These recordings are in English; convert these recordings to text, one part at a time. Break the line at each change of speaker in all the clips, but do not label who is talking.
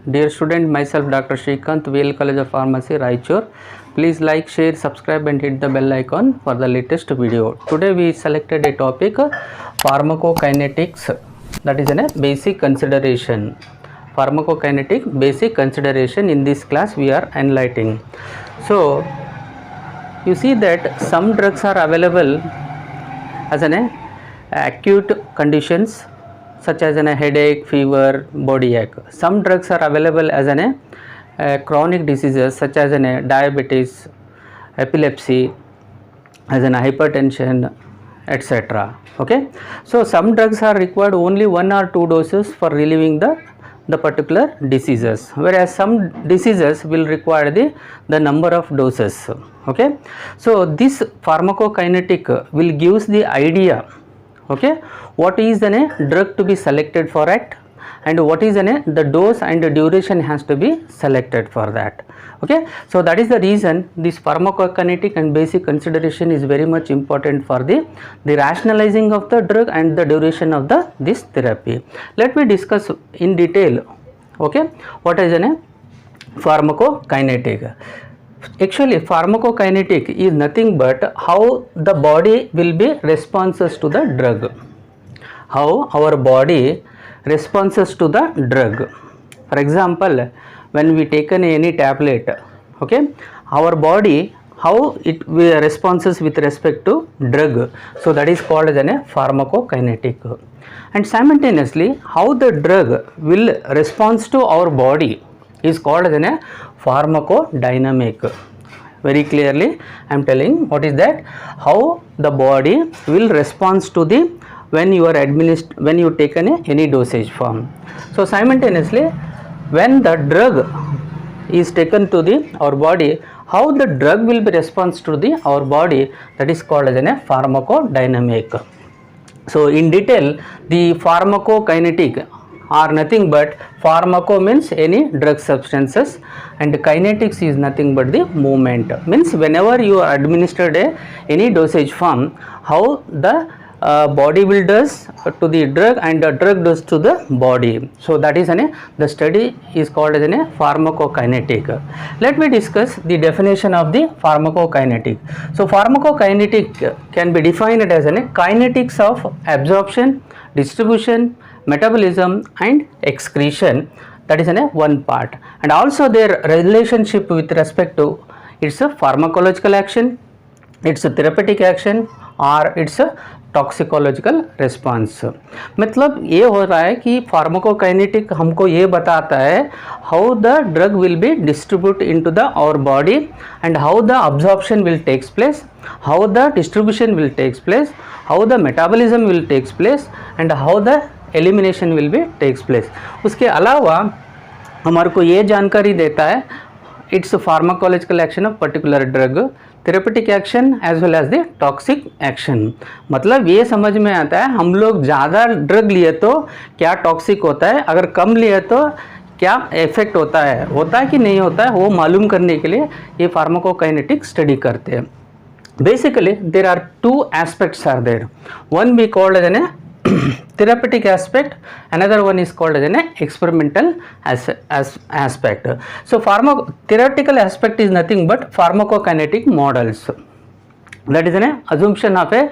Dear student, myself Dr. Shrikant, VL College of Pharmacy, Raichur. Please like, share, subscribe and hit the bell icon for the latest video. Today we selected a topic pharmacokinetics, that is a basic consideration. Pharmacokinetic basic consideration in this class we are enlightening. So you see that some drugs are available as an acute conditions such as a headache, fever, body ache. Some drugs are available as chronic diseases such as diabetes, epilepsy, as hypertension, etc. Okay, so some drugs are required only 1 or 2 doses for relieving the particular diseases, whereas some diseases will require the number of doses. Okay, so this pharmacokinetic will gives the idea, okay, what is the drug to be selected for it, and what is the dose and the duration has to be selected for that. Okay, so that is the reason this pharmacokinetic and basic consideration is very much important for the rationalizing of the drug and the duration of this therapy. Let me discuss in detail, okay, what is pharmacokinetic. Actually, pharmacokinetic is nothing but how the body will be responses to the drug, how our body responses to the drug. For example, when we take any tablet, okay, our body how it responses with respect to drug, so that is called as a pharmacokinetic. And simultaneously how the drug will response to our body is called as a pharmacodynamic. Very clearly I am telling what is that, how the body will respond to the when you are when you take any dosage form. So simultaneously when the drug is taken to our body, how the drug will be response to our body, that is called as a pharmacodynamic. So in detail, the pharmacokinetic are nothing but, pharmaco means any drug substances and kinetics is nothing but the movement, means whenever you are administered any dosage form, how the body will does to the drug and the drug does to the body. So that is the study is called as pharmacokinetic. Let me discuss the definition of the pharmacokinetic. So pharmacokinetic can be defined as kinetics of absorption, distribution, metabolism and excretion, that is one part, and also their relationship with respect to its a pharmacological action, its a therapeutic action और it's toxicological response. मतलब ये हो रहा है कि pharmacokinetic हमको ये बताता है how the drug will be distribute into the our body and how the absorption will takes place, how the distribution will takes place, how the metabolism will takes place and how the elimination will be takes place. उसके अलावा हमारे को ये जानकारी देता है it's pharmacological action of particular drug, therapeutic action as well as the toxic action. मतलब ये समझ में आता है हम लोग ज़्यादा ड्रग लिए तो क्या टॉक्सिक होता है, अगर कम लिए तो क्या इफेक्ट होता है कि नहीं होता है, वो मालूम करने के लिए ये फार्माकोकाइनेटिक स्टडी करते हैं. Basically there are 2 aspects are there, one be called as therapeutic aspect, another one is called as an experimental aspect. So theoretical aspect is nothing but pharmacokinetic models. That is an assumption of a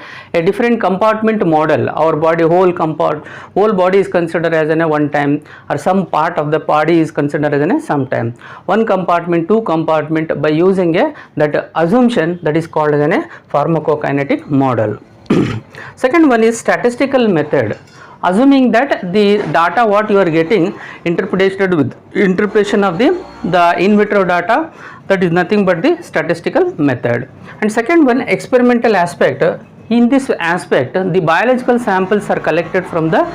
different compartment model. Our body whole body is considered as a one time, or some part of the body is considered as a sometime. One compartment, 2 compartment, by using that assumption, that is called as a pharmacokinetic model. Second one is statistical method, assuming that the data what you are getting interpreted with interpretation of the in vitro data, that is nothing but the statistical method. And second one, experimental aspect. In this aspect, the biological samples are collected from the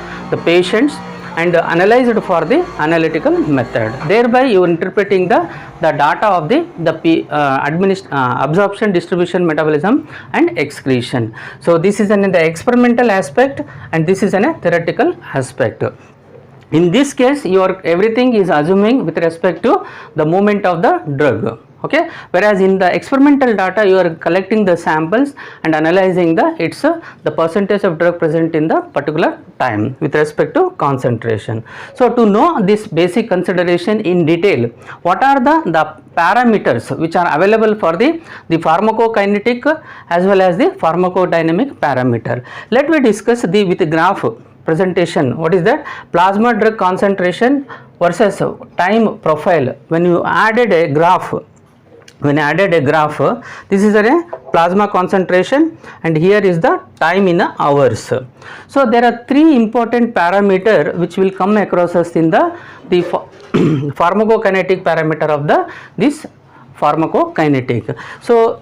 patients and analyzed for the analytical method. Thereby you are interpreting the data of the absorption, distribution, metabolism and excretion. So this is the experimental aspect and this is a theoretical aspect. In this case everything is assuming with respect to the movement of the drug. Okay, whereas in the experimental data you are collecting the samples and analyzing the percentage of drug present in the particular time with respect to concentration. So to know this basic consideration in detail, what are the parameters which are available for the pharmacokinetic as well as the pharmacodynamic parameter. Let me discuss with the graph presentation. What is that? Plasma drug concentration versus time profile. When you added a graph, this is a plasma concentration and here is the time in hours. So there are three important parameter which will come across us in the pharmacokinetic parameter of this pharmacokinetic. So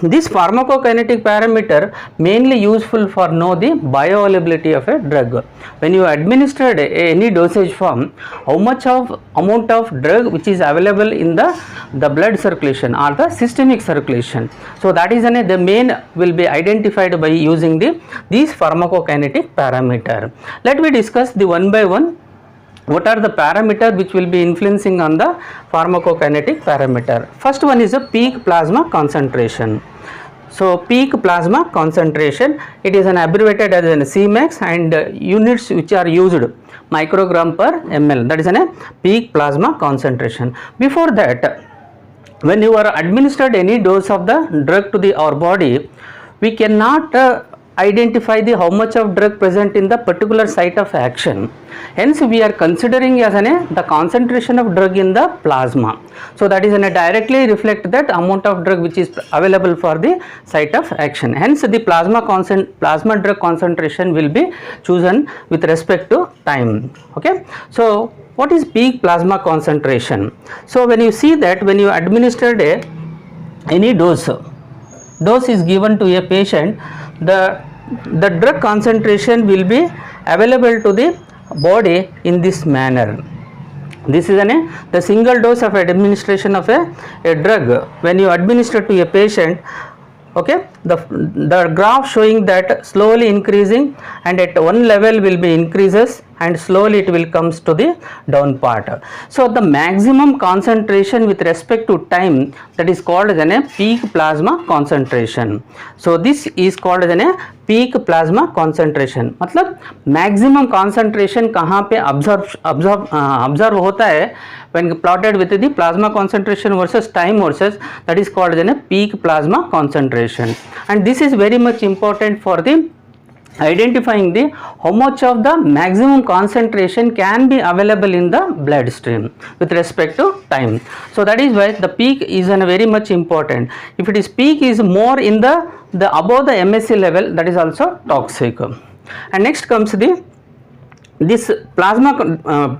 this pharmacokinetic parameter mainly useful for know the bioavailability of a drug. When you administered any dosage form, how much of amount of drug which is available in the blood circulation or the systemic circulation. So that is the main will be identified by using these pharmacokinetic parameter. Let me discuss the one by one. What are the parameters which will be influencing on the pharmacokinetic parameter? First one is a peak plasma concentration. So peak plasma concentration, it is an abbreviated as an Cmax and units which are used microgram per ml, that is a peak plasma concentration. Before that, when you are administered any dose of the drug to our body, we cannot identify how much of drug present in the particular site of action. Hence we are considering as the concentration of drug in the plasma. So that is directly reflect that amount of drug which is available for the site of action. Hence the plasma drug concentration will be chosen with respect to time. Okay, so what is peak plasma concentration? So when you see that when you administered any dose is given to a patient, the drug concentration will be available to the body in this manner. This is the single dose of administration of a drug when you administer to a patient. Okay, the graph showing that slowly increasing and at one level will be increases and slowly it will comes to the down part. So the maximum concentration with respect to time, that is called as a peak plasma concentration. So this is called as a peak plasma concentration. मतलब maximum concentration कहाँ पे observe होता है when plotted with the plasma concentration versus time versus, that is called as a peak plasma concentration. And this is very much important for the identifying how much of the maximum concentration can be available in the bloodstream with respect to time. So that is why the peak is very much important. If it is peak is more in the above the MSC level, that is also toxic. And next comes this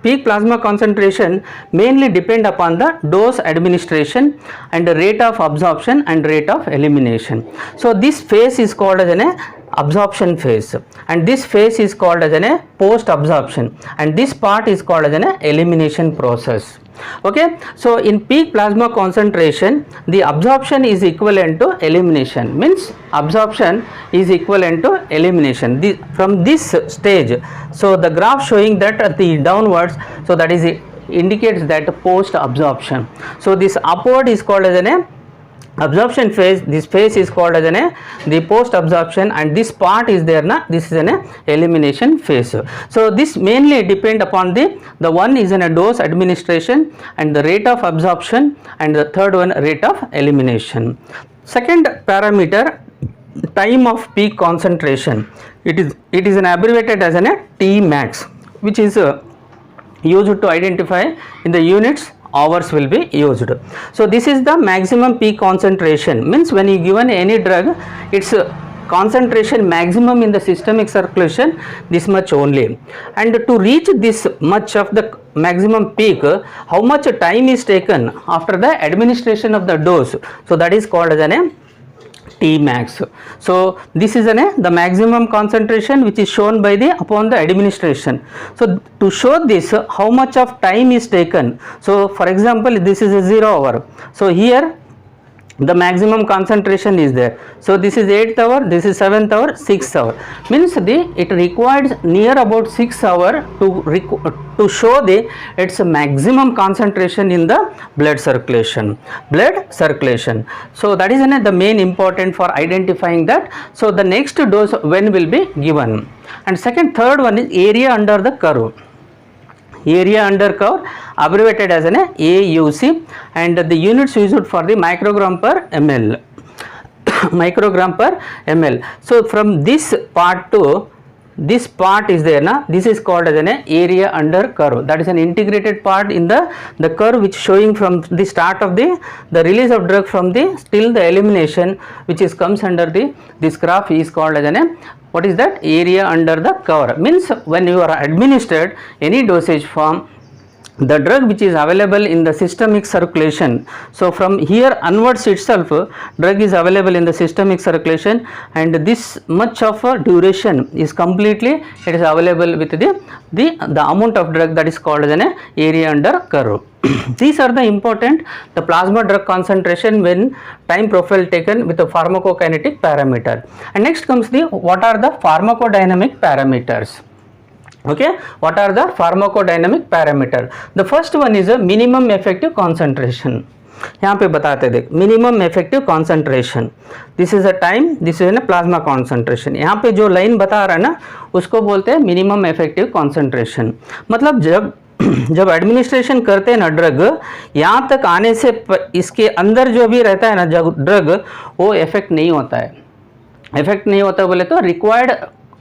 peak plasma concentration mainly depend upon the dose administration and the rate of absorption and rate of elimination. So this phase is called as an absorption phase and this phase is called as a post absorption and this part is called as an elimination process. Okay, so in peak plasma concentration the absorption is equivalent to elimination, means absorption is equivalent to elimination from this stage. So the graph showing that the downwards, so that is indicates that post absorption. So this upward is called as an absorption phase, this phase is called as the post absorption and this part is there this is an elimination phase. So this mainly depend upon the one is a dose administration and the rate of absorption and the third one rate of elimination. Second parameter, time of peak concentration, it is an abbreviated as Tmax, which is used to identify in the units hours will be used. So this is the maximum peak concentration, means when you given any drug, its concentration maximum in the systemic circulation this much only, and to reach this much of the maximum peak, how much time is taken after the administration of the dose, so that is called as an Tmax. So this is the maximum concentration which is shown by upon the administration. So to show this how much of time is taken, so for example this is a 0 hour, so here the maximum concentration is there. So this is 8th hour, this is 7th hour, 6th hour, means it requires near about 6 hour to show its maximum concentration in the blood circulation. So that is the main important for identifying that. So the next dose when will be given. And third one is area under the curve. Area under curve abbreviated as an AUC, and the units used for the microgram per ml. Microgram per ml. So from this part to this part is there na, this is called as an area under curve. That is an integrated part in the curve which showing from the start of the release of drug from the till the elimination, which is comes under this graph is called as an what is that? Area under the curve. Means when you are administered any dosage form, the drug which is available in the systemic circulation, so from here onwards itself drug is available in the systemic circulation, and this much of a duration is completely it is available with the amount of drug that is called as an area under curve. These are the important the plasma drug concentration when time profile taken with the pharmacokinetic parameter. And next comes the what are the pharmacodynamic parameters. Okay, what are the pharmacodynamic parameter? The first one is a minimum effective concentration. यहाँ पे बताते देख minimum effective concentration, this is a time, this is a plasma concentration. यहाँ पे जो line बता रहा है ना उसको बोलते हैं मिनिमम इफेक्टिव कॉन्सेंट्रेशन. मतलब जब एडमिनिस्ट्रेशन करते हैं ना ड्रग, यहाँ तक आने से इसके अंदर जो भी रहता है ना ड्रग वो इफेक्ट नहीं होता है. इफेक्ट नहीं होता बोले तो required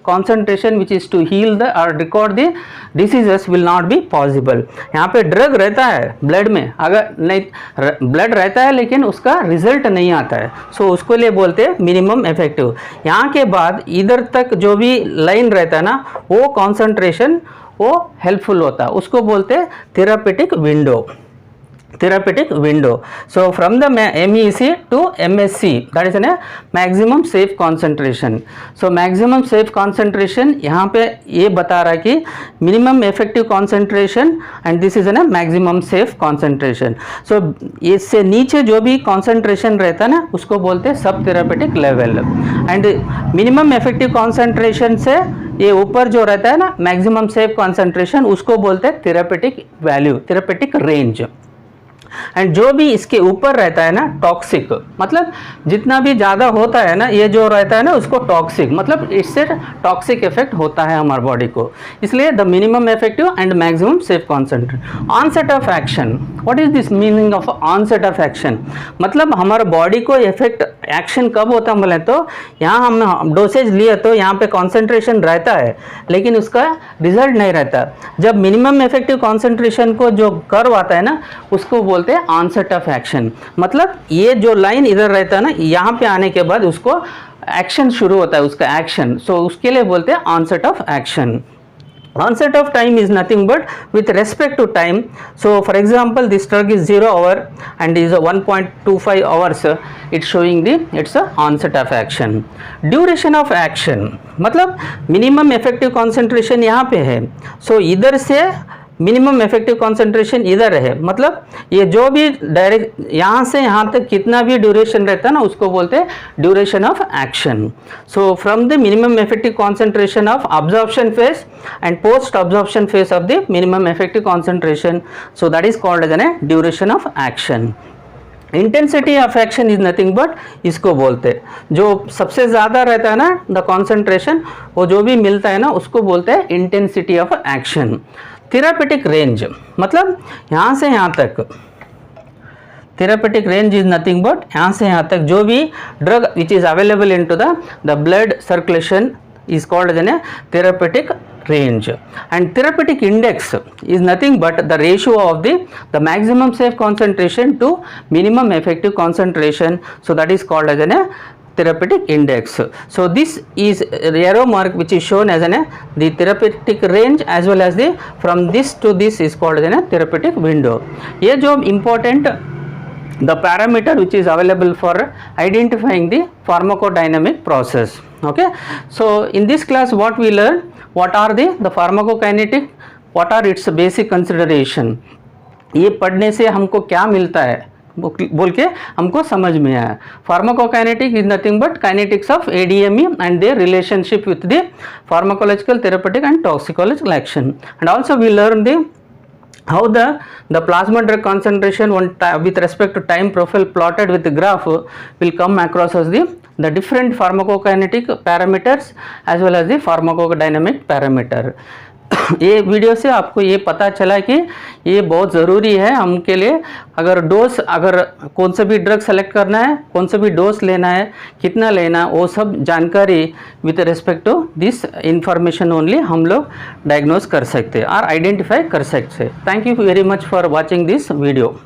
concentration which is to heal the or record the diseases will not be possible. यहाँ पे ड्रग रहता है ब्लड में, अगर नहीं ब्लड रहता है लेकिन उसका रिजल्ट नहीं आता है, सो उसको लिए बोलते हैं मिनिमम इफेक्टिव. यहाँ के बाद इधर तक जो भी लाइन रहता है ना वो कॉन्सेंट्रेशन वो हेल्पफुल होता है, उसको बोलते हैं therapeutic window. Therapeutic window. So from the MEC to MSC, that is a maximum safe concentration. So maximum safe concentration यहाँ पे ये बता रहा है कि minimum effective concentration and this is a maximum safe concentration. So इससे नीचे जो भी concentration रहता है ना उसको बोलते हैं सब therapeutic level. And minimum effective concentration से ये ऊपर जो रहता है ना maximum safe concentration उसको बोलते हैं therapeutic value, therapeutic range. And जो भी इसके ऊपर रहता है ना टॉक्सिक, मतलब जितना भी ज़्यादा होता है ना ये जो रहता है ना उसको टॉक्सिक, मतलब इससे टॉक्सिक इफेक्ट होता है हमारे बॉडी को. इसलिए the minimum effective and maximum safe concentration. Onset of action, what is this meaning of onset of action? मतलब हमारे बॉडी को इफेक्ट एक्शन कब होता है बोले तो यहाँ हम डोसेज लिए तो यहाँ पे कॉन्सेंट्रेशन रहता है लेकिन उसका रिजल्ट नहीं रहता. जब मिनिमम इफेक्टिव कॉन्सेंट्रेशन को जो कर्व आता है ना उसको बोलते हैं ऑनसेट ऑफ एक्शन. मतलब ये जो लाइन इधर रहता है ना यहाँ पे आने के बाद उसको एक्शन शुरू होता है, उसका एक्शन, सो उसके लिए बोलते हैं onset of action. Onset of time is nothing but with respect to time. So for example this drug is 0 hour and is a 1.25 hours, it's showing it's a onset of action. Duration of action, मतलब minimum effective concentration यहाँ पे है, so इधर से minimum effective concentration इधर है, मतलब ये जो भी डायरेक्ट यहाँ से यहाँ तक कितना भी ड्यूरेशन रहता है ना उसको बोलते हैं duration of action. So from the minimum effective concentration of absorption phase and post absorption phase of the minimum effective concentration, so that is called as an duration of action. Intensity of action is nothing but इसको बोलते जो सबसे ज़्यादा रहता है ना the concentration वो जो भी मिलता है ना उसको बोलते हैं intensity of action. Therapeutic range, मतलब यहाँ से यहाँ तक, therapeutic range is nothing but यहाँ से यहाँ तक जो भी drug which is available into the blood circulation is called as a therapeutic range. And therapeutic index is nothing but the ratio of the maximum safe concentration to minimum effective concentration, so that is called as a therapeutic index. So this is arrow mark which is shown as the therapeutic range as well as the from this to this is called as a therapeutic window. ये जो important the parameter which is available for identifying the pharmacodynamic process. Okay, so in this class what we learn, what are the pharmacokinetic, what are its basic consideration. ये पढ़ने से हमको क्या मिलता है, बोल के हमको समझ में आया. Pharmacokinetic is nothing but kinetics of ADME and their relationship with the pharmacological, therapeutic and toxicological action. And also we learn the how the plasma drug concentration with respect to time profile plotted with the graph will come across as the different pharmacokinetic parameters as well as the pharmacodynamic parameter. ये video से आपको ये पता चला कि ये बहुत ज़रूरी है हमके लिए. अगर डोज, अगर कौन सा भी ड्रग सेलेक्ट करना है, कौन सा भी डोज लेना है, कितना लेना है, वो सब जानकारी with respect to this information only हम लोग डायग्नोज कर सकते हैं और आइडेंटिफाई कर सकते हैं. Thank you very much for watching this video.